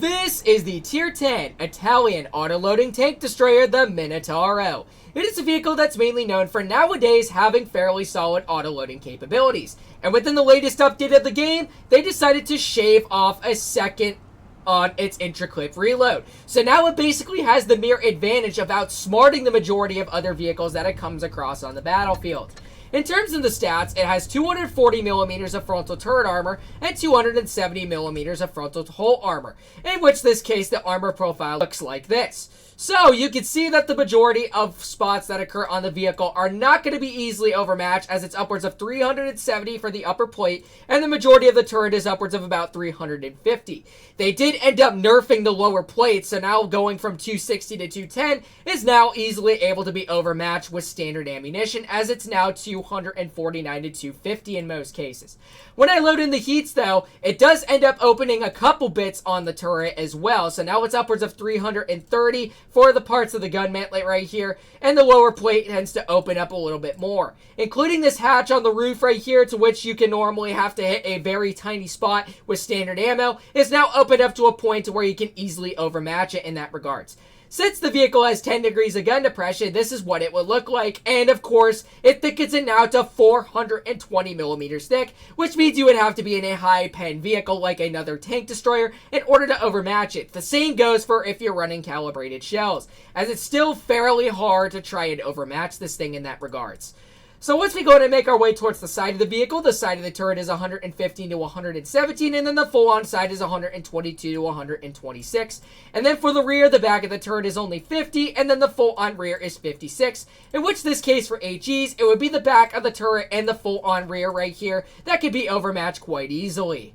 This is the Tier 10 Italian autoloading tank destroyer, the Minotauro. It is a vehicle that's mainly known for nowadays having fairly solid autoloading capabilities. And within the latest update of the game, they decided to shave off a second on its intra-clip reload. So now it basically has the mere advantage of outsmarting the majority of other vehicles that it comes across on the battlefield. In terms of the stats, it has 240mm of frontal turret armor and 270mm of frontal hull armor, in which this case the armor profile looks like this. So you can see that the majority of spots that occur on the vehicle are not going to be easily overmatched, as it's upwards of 370 for the upper plate, and the majority of the turret is upwards of about 350. They did end up nerfing the lower plate, so now going from 260 to 210 is now easily able to be overmatched with standard ammunition, as it's now 249 to 250 in most cases. When I load in the heats though, it does end up opening a couple bits on the turret as well, so now it's upwards of 330 for the parts of the gun mantlet right here, and the lower plate tends to open up a little bit more, including this hatch on the roof right here, to which you can normally have to hit a very tiny spot with standard ammo, is now opened up to a point where you can easily overmatch it in that regards. Since the vehicle has 10 degrees of gun depression, this is what it would look like, and of course, it thickens it now to 420mm thick, which means you would have to be in a high-pen vehicle like another tank destroyer in order to overmatch it. The same goes for if you're running calibrated shells, as it's still fairly hard to try and overmatch this thing in that regards. So once we go and make our way towards the side of the vehicle, the side of the turret is 115 to 117, and then the full-on side is 122 to 126. And then for the rear, the back of the turret is only 50, and then the full-on rear is 56, in which this case for HEs, it would be the back of the turret and the full-on rear right here that could be overmatched quite easily.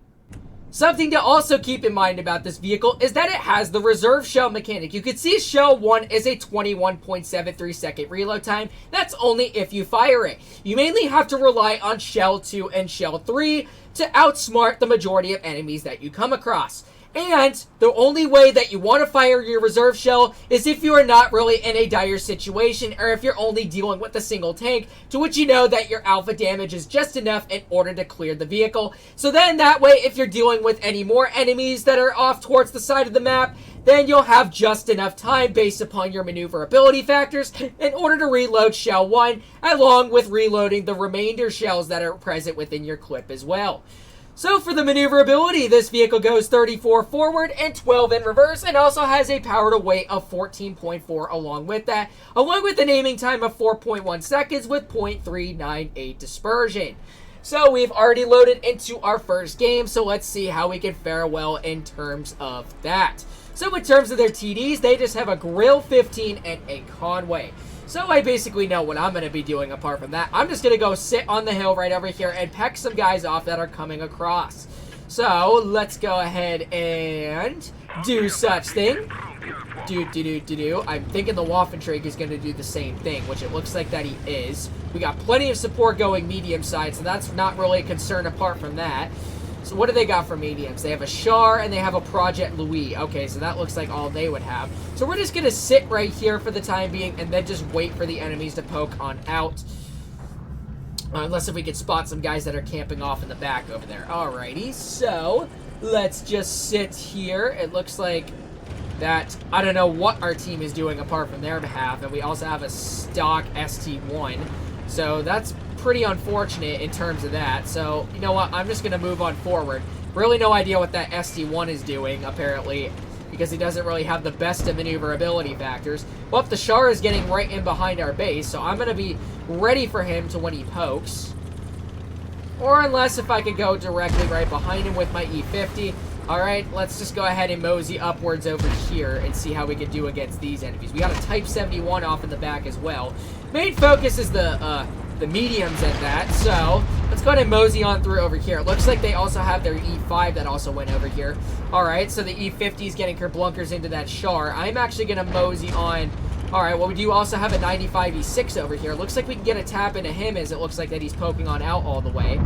Something to also keep in mind about this vehicle is that it has the reserve shell mechanic. You can see shell 1 is a 21.73 second reload time. That's only if you fire it. You mainly have to rely on shell 2 and shell 3 to outsmart the majority of enemies that you come across. And the only way that you want to fire your reserve shell is if you are not really in a dire situation, or if you're only dealing with a single tank, to which you know that your alpha damage is just enough in order to clear the vehicle. So then that way, if you're dealing with any more enemies that are off towards the side of the map, then you'll have just enough time based upon your maneuverability factors in order to reload shell 1, along with reloading the remainder shells that are present within your clip as well. So for the maneuverability, this vehicle goes 34 forward and 12 in reverse, and also has a power to weight of 14.4 along with that, along with an aiming time of 4.1 seconds with 0.398 dispersion. So we've already loaded into our first game, so let's see how we can fare well in terms of that. So in terms of their TDs, they just have a Grill 15 and a Conway. So I basically know what I'm going to be doing apart from that. I'm just going to go sit on the hill right over here and peck some guys off that are coming across. So let's go ahead and do such thing. I'm thinking the Waffentrake is going to do the same thing, which it looks like that he is. We got plenty of support going medium side, so that's not really a concern apart from that. So what do they got for mediums? They have a Char and they have a Project Louis. Okay, so that looks like all they would have. So we're just going to sit right here for the time being and then just wait for the enemies to poke on out. Unless if we could spot some guys that are camping off in the back over there. Alrighty, so let's just sit here. It looks like that, I don't know what our team is doing apart from their behalf. And we also have a stock ST1. So that's pretty unfortunate in terms of that. So, you know what? I'm just going to move on forward. Really no idea what that ST1 is doing, apparently, because he doesn't really have the best of maneuverability factors. Well, the Char is getting right in behind our base, so I'm going to be ready for him to when he pokes. Or unless if I could go directly right behind him with my E50. Alright, let's just go ahead and mosey upwards over here and see how we can do against these enemies. We got a Type 71 off in the back as well. Main focus is the mediums at that, so let's go ahead and mosey on through over here. It looks like they also have their E5 that also went over here. Alright, so the E50 is getting kerblunkers into that Char. I'm actually going to mosey on. Alright, well, we do also have a 95 E6 over here. Looks like we can get a tap into him, as it looks like that he's poking on out all the way.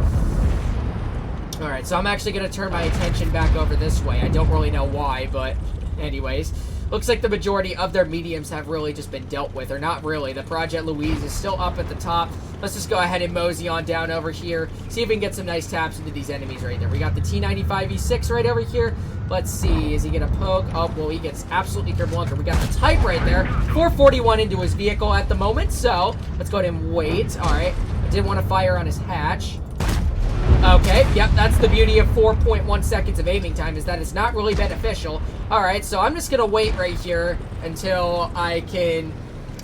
Alright, so I'm actually going to turn my attention back over this way. I don't really know why, but anyways. Looks like the majority of their mediums have really just been dealt with, or not really. The Project Louise is still up at the top. Let's just go ahead and mosey on down over here. See if we can get some nice taps into these enemies right there. We got the T95E6 right over here. Let's see, is he gonna poke? Oh, well, he gets absolutely kerblunker. We got the Type right there. 441 into his vehicle at the moment, so let's go ahead and wait. All right, I didn't want to fire on his hatch. Okay, yep, that's the beauty of 4.1 seconds of aiming time, is that it's not really beneficial. Alright, so I'm just going to wait right here until I can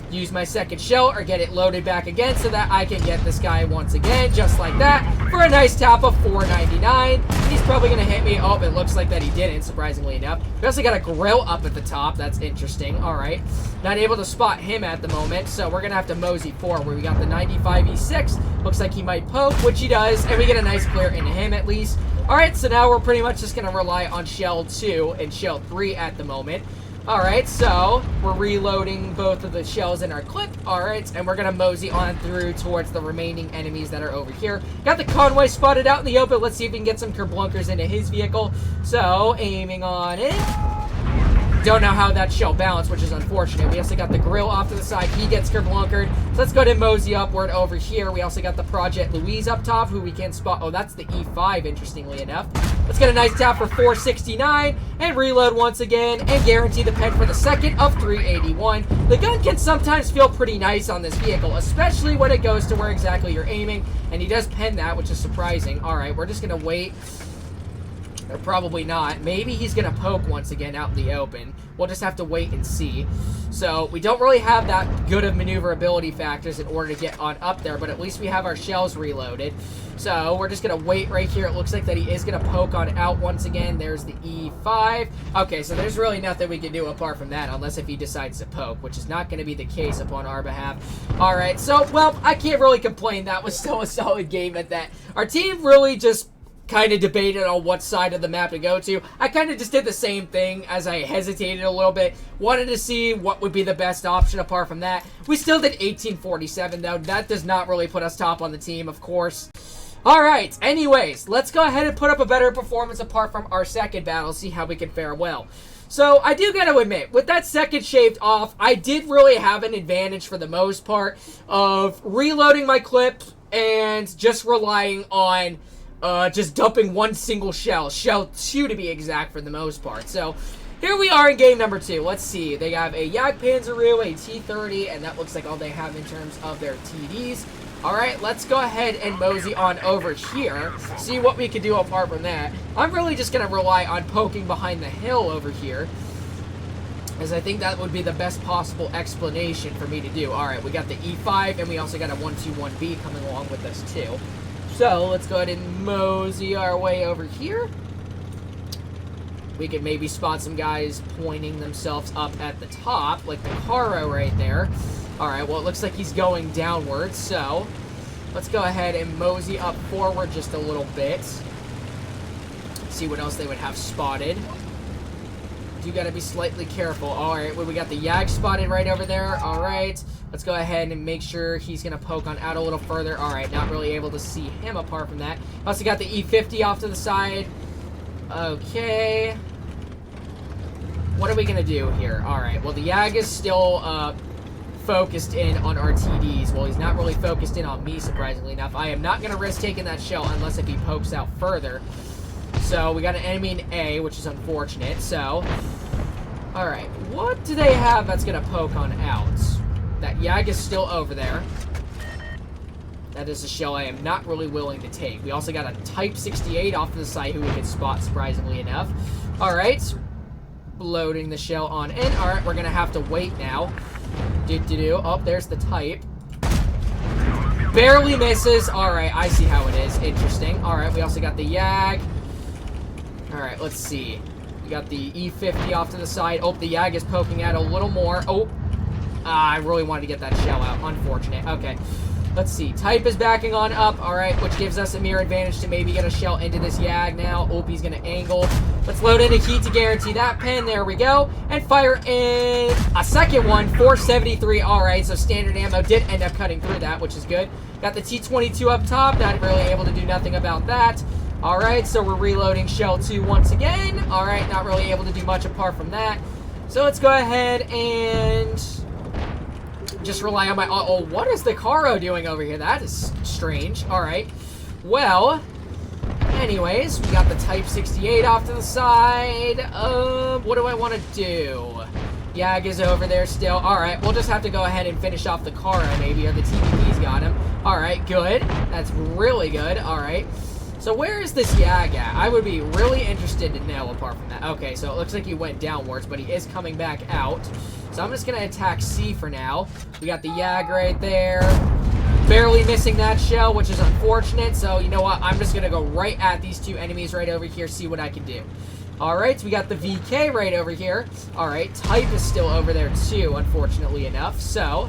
use my second shell or get it loaded back again so that I can get this guy once again, just like that, for a nice tap of 499. He's probably going to hit me. Oh, it looks like that he didn't, surprisingly enough. We also got a grill up at the top. That's interesting. Alright, not able to spot him at the moment, so we're going to have to mosey forward. We got the 95E6. Looks like he might poke, which he does, and we get a nice clear into him at least. Alright, so now we're pretty much just going to rely on Shell 2 and Shell 3 at the moment. Alright, so we're reloading both of the shells in our clip. Alright, and we're going to mosey on through towards the remaining enemies that are over here. Got the Convoy spotted out in the open. Let's see if we can get some kerblunkers into his vehicle. So, aiming on it. Don't know how that shell balanced, which is unfortunate. We also got the grill off to the side. He gets kerblunkered. So let's go ahead and mosey upward over here. We also got the Project Louise up top, who we can spot. Oh, that's the E5, interestingly enough. Let's get a nice tap for 469 and reload once again and guarantee the pen for the second of 381. The gun can sometimes feel pretty nice on this vehicle, especially when it goes to where exactly you're aiming. And he does pen that, which is surprising. All right, we're just going to wait. Or probably not. Maybe he's going to poke once again out in the open. We'll just have to wait and see. So, we don't really have that good of maneuverability factors in order to get on up there, but at least we have our shells reloaded. So, we're just going to wait right here. It looks like that he is going to poke on out once again. There's the E5. Okay, so there's really nothing we can do apart from that, unless if he decides to poke, which is not going to be the case upon our behalf. Alright, so, well, I can't really complain. That was still a solid game at that. Our team really just kind of debated on what side of the map to go to. I kind of just did the same thing as I hesitated a little bit. Wanted to see what would be the best option apart from that. We still did 1847 though. That does not really put us top on the team, of course. Alright, anyways, let's go ahead and put up a better performance apart from our second battle, see how we can fare well. So, I do gotta admit, with that second shaved off, I did really have an advantage for the most part of reloading my clip and just relying on just dumping one single shell. Shell 2 to be exact for the most part. So, here we are in game number 2. Let's see. They have a Jagdpanzeroo, a T-30, and that looks like all they have in terms of their TDs. Alright, let's go ahead and mosey on over here. See what we can do apart from that. I'm really just going to rely on poking behind the hill over here, as I think that would be the best possible explanation for me to do. Alright, we got the E5, and we also got a 121B coming along with us too. So, let's go ahead and mosey our way over here. We could maybe spot some guys pointing themselves up at the top, like the Caro right there. Alright, well, it looks like he's going downwards, so let's go ahead and mosey up forward just a little bit. See what else they would have spotted. You gotta be slightly careful. Alright, well, we got the Jag spotted right over there. Alright, let's go ahead and make sure he's gonna poke on out a little further. Alright, not really able to see him apart from that. Also got the E50 off to the side. Okay. What are we gonna do here? Alright, well, the Jag is still focused in on our TDs. Well, he's not really focused in on me, surprisingly enough. I am not gonna risk taking that shell unless if he pokes out further. So, we got an enemy in A, which is unfortunate, so. Alright, what do they have that's gonna poke on out? That Jag is still over there. That is a shell I am not really willing to take. We also got a Type 68 off to the side who we can spot, surprisingly enough. Alright, loading the shell on in. Alright, we're gonna have to wait now. Oh, there's the Type. Barely misses. Alright, I see how it is. Interesting. Alright, we also got the Jag. Alright, let's see. We got the E50 off to the side. Oh, the Jag is poking out a little more. Oh, I really wanted to get that shell out. Unfortunate. Okay, let's see. Type is backing on up. Alright, which gives us a mere advantage to maybe get a shell into this Jag now. Oh, he's going to angle. Let's load in a heat to guarantee that pen. There we go. And fire in a second one. 473. Alright, so standard ammo did end up cutting through that, which is good. Got the T-22 up top. Not really able to do nothing about that. Alright, so we're reloading shell 2 once again. Alright, not really able to do much apart from that. So let's go ahead and just rely on my... Oh, what is the Caro doing over here? That is strange. All right. Well, anyways, we got the Type 68 off to the side. What do I want to do? Yag is over there still. All right, we'll just have to go ahead and finish off the Caro maybe, or the TVP's got him. All right, good. That's really good. All right. So where is this Yag at? I would be really interested to know apart from that. Okay, so it looks like he went downwards, but he is coming back out. So I'm just going to attack C for now. We got the Yag right there. Barely missing that shell, which is unfortunate. So you know what? I'm just going to go right at these two enemies right over here, see what I can do. Alright, so we got the VK right over here. Alright, Type is still over there too, unfortunately enough. So,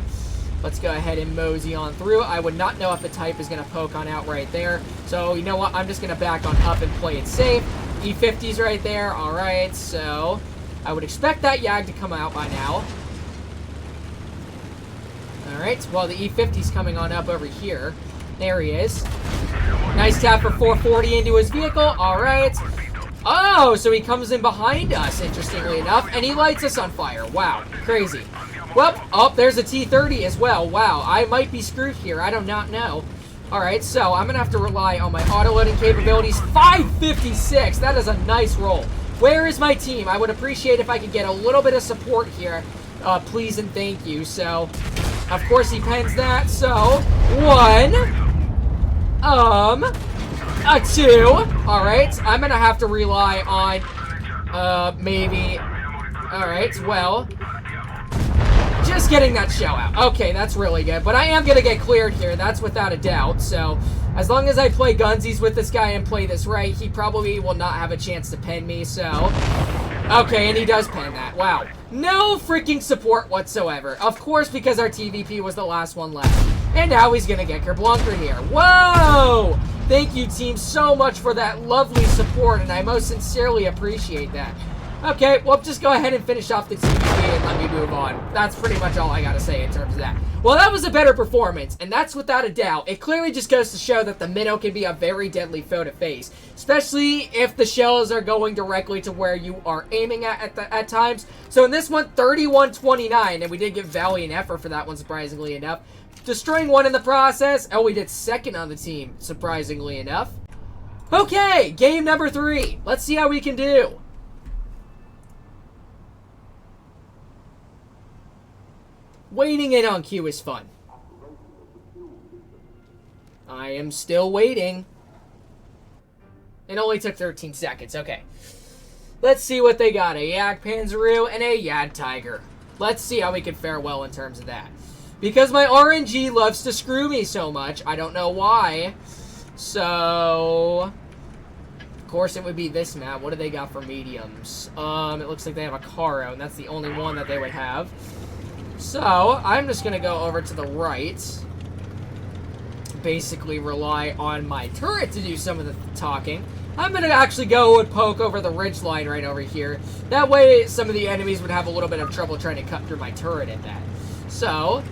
let's go ahead and mosey on through. I would not know if the Type is going to poke on out right there. So, you know what? I'm just going to back on up and play it safe. E50's right there. Alright, so I would expect that Yag to come out by now. Alright, well, the E50's coming on up over here. There he is. Nice tap for 440 into his vehicle. Alright. Oh, so he comes in behind us, interestingly enough, and he lights us on fire. Wow, crazy. Well, oh, there's a T-30 as well. Wow, I might be screwed here. I do not know. All right, so I'm going to have to rely on my auto-loading capabilities. 556, that is a nice roll. Where is my team? I would appreciate if I could get a little bit of support here. Please and thank you. So, of course, he pens that. So, 1, a 2. All right, I'm gonna have to rely on maybe. All right, well, just getting that shell out. Okay, that's really good. But I am gonna get cleared here. That's without a doubt. So as long as I play gunsies with this guy and play this right, he probably will not have a chance to pen me. So okay, and he does pen that. Wow, no freaking support whatsoever. Of course, because our TVP was the last one left, and now he's gonna get Kerblunker here. Whoa! Thank you, team, so much for that lovely support, and I most sincerely appreciate that. Okay, well, just go ahead and finish off the TVP and let me move on. That's pretty much all I gotta say in terms of that. Well, that was a better performance, and that's without a doubt. It clearly just goes to show that the Minnow can be a very deadly foe to face, especially if the shells are going directly to where you are aiming at times. So in this one, 31-29, and we did give valiant effort for that one, surprisingly enough. Destroying one in the process. Oh, we did second on the team, surprisingly enough. Okay, game number 3. Let's see how we can do. Waiting in on queue is fun. I am still waiting. It only took 13 seconds. Okay. Let's see what they got. A Yak Panzeroo and a Yad Tiger. Let's see how we can fare well in terms of that. Because my RNG loves to screw me so much. I don't know why. So, of course it would be this map. What do they got for mediums? It looks like they have a Caro, and that's the only one that they would have. So, I'm just going to go over to the right. Basically rely on my turret to do some of the talking. I'm going to actually go and poke over the ridge line right over here. That way, some of the enemies would have a little bit of trouble trying to cut through my turret at that. So,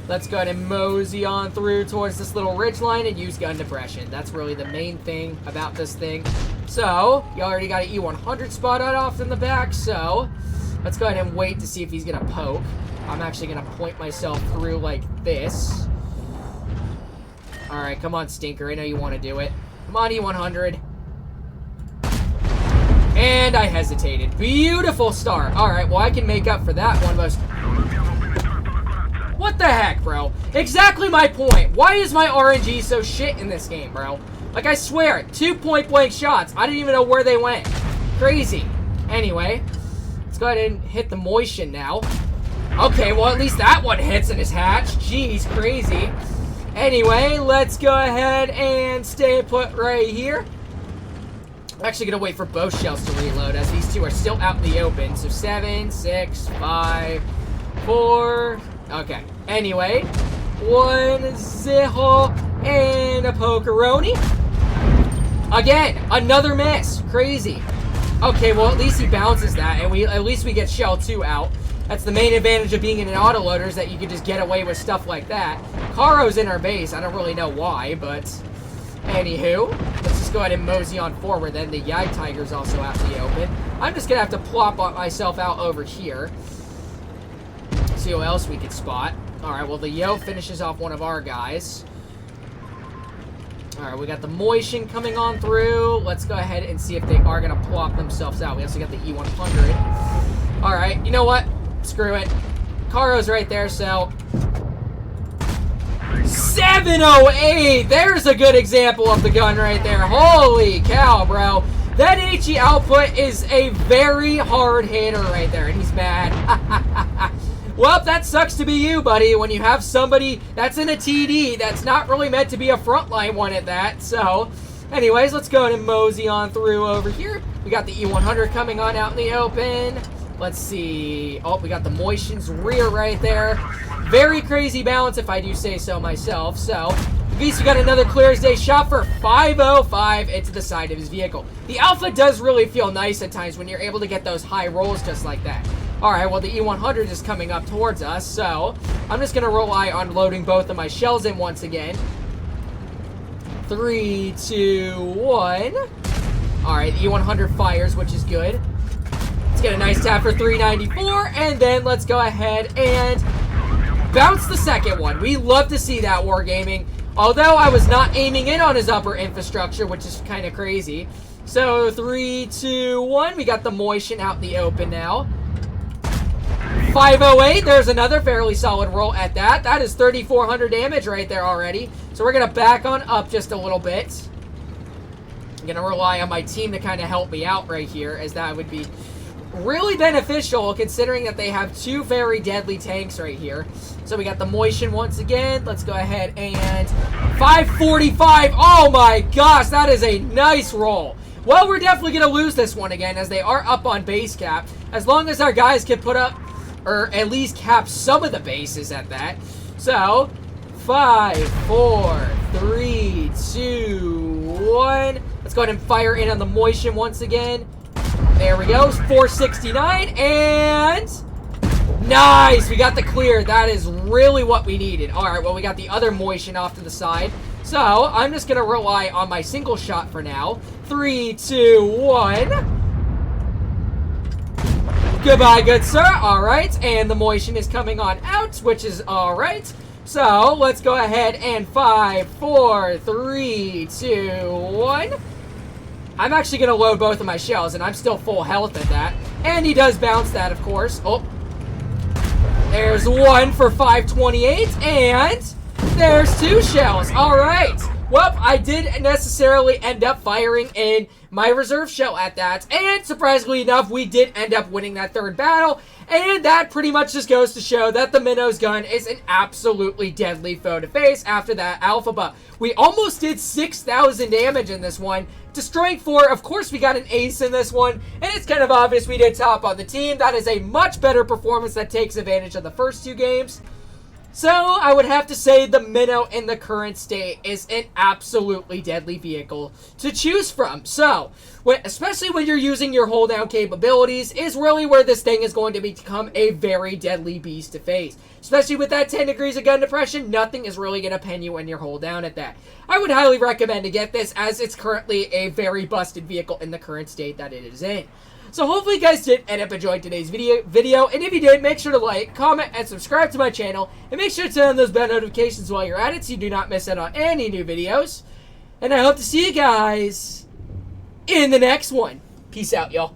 let's go ahead and mosey on through towards this little ridge line and use gun depression. That's really the main thing about this thing. So, you already got an E100 spotted off in the back, so let's go ahead and wait to see if he's going to poke. I'm actually going to point myself through like this. Alright, come on, Stinker. I know you want to do it. Come on, E100. And I hesitated. Beautiful start. Alright, well, I can make up for that one most... What the heck, bro? Exactly my point. Why is my RNG so shit in this game, bro? Like, I swear, 2 point-blank shots. I didn't even know where they went. Crazy. Anyway, let's go ahead and hit the motion now. Okay, well, at least that one hits in his hatch. Jeez, crazy. Anyway, let's go ahead and stay put right here. I'm actually going to wait for both shells to reload as these two are still out in the open. So 7, 6, 5, 4... Okay. Anyway, 1, 0, and a pokeroni. Again, another miss. Crazy. Okay, well, at least he bounces that, and at least we get shell 2 out. That's the main advantage of being in an autoloader, is that you can just get away with stuff like that. Caro's in our base. I don't really know why, but anywho, let's just go ahead and mosey on forward then. The Yag Tiger's also out in the open. I'm just going to have to plop myself out over here. See what else we can spot. Alright, well, the Yo finishes off one of our guys. Alright, we got the Moishin coming on through. Let's go ahead and see if they are going to plop themselves out. We also got the E100. Alright, you know what? Screw it. Caro's right there, so... 708! There's a good example of the gun right there. Holy cow, bro. That HE output is a very hard hitter right there, and he's mad. Well, that sucks to be you, buddy, when you have somebody that's in a TD that's not really meant to be a frontline one at that. So, anyways, let's go ahead and mosey on through over here. We got the E100 coming on out in the open. Let's see. Oh, we got the Moishin's rear right there. Very crazy balance, if I do say so myself. So, Beast got another clear as day shot for 505 into the side of his vehicle. The Alpha does really feel nice at times when you're able to get those high rolls just like that. Alright, well, the E100 is coming up towards us, so I'm just going to rely on loading both of my shells in once again. 3, 2, 1. Alright, E100 fires, which is good. Let's get a nice tap for 394, and then let's go ahead and bounce the second one. We love to see that, Wargaming. Although I was not aiming in on his upper infrastructure, which is kind of crazy. So, 3, 2, 1. We got the Moishin out in the open now. 508. There's another fairly solid roll at that. That is 3,400 damage right there already. So we're going to back on up just a little bit. I'm going to rely on my team to kind of help me out right here, as that would be really beneficial considering that they have two very deadly tanks right here. So we got the Moishin once again. Let's go ahead and 545. Oh my gosh, that is a nice roll. Well, we're definitely going to lose this one again as they are up on base cap. As long as our guys can put up, or at least cap some of the bases at that. So, 5, 4, 3, 2, 1. Let's go ahead and fire in on the Moishin once again. There we go, 469, and nice! We got the clear. That is really what we needed. Alright, well, we got the other Moishin off to the side. So, I'm just going to rely on my single shot for now. 3, 2, 1. Goodbye, good sir. Alright, and the Moishin is coming on out, which is alright. So, let's go ahead and 5, 4, 3, 2, 1. I'm actually going to load both of my shells, and I'm still full health at that. And he does bounce that, of course. Oh. There's one for 528, and there's two shells. All right. Well, I didn't necessarily end up firing in my reserve shell at that. And surprisingly enough, we did end up winning that third battle. And that pretty much just goes to show that the Minnows gun is an absolutely deadly foe to face after that alpha buff. We almost did 6,000 damage in this one, destroying 4. Of course, we got an ace in this one, and it's kind of obvious we did top on the team. That is a much better performance that takes advantage of the first two games. So, I would have to say the Minnow in the current state is an absolutely deadly vehicle to choose from. So, especially when you're using your hold down capabilities, is really where this thing is going to become a very deadly beast to face. Especially with that 10 degrees of gun depression, nothing is really going to pen you when you're hold down at that. I would highly recommend to get this, as it's currently a very busted vehicle in the current state that it is in. So hopefully you guys did end up enjoying today's video, and if you did, make sure to like, comment, and subscribe to my channel, and make sure to turn on those bell notifications while you're at it so you do not miss out on any new videos. And I hope to see you guys in the next one. Peace out, y'all.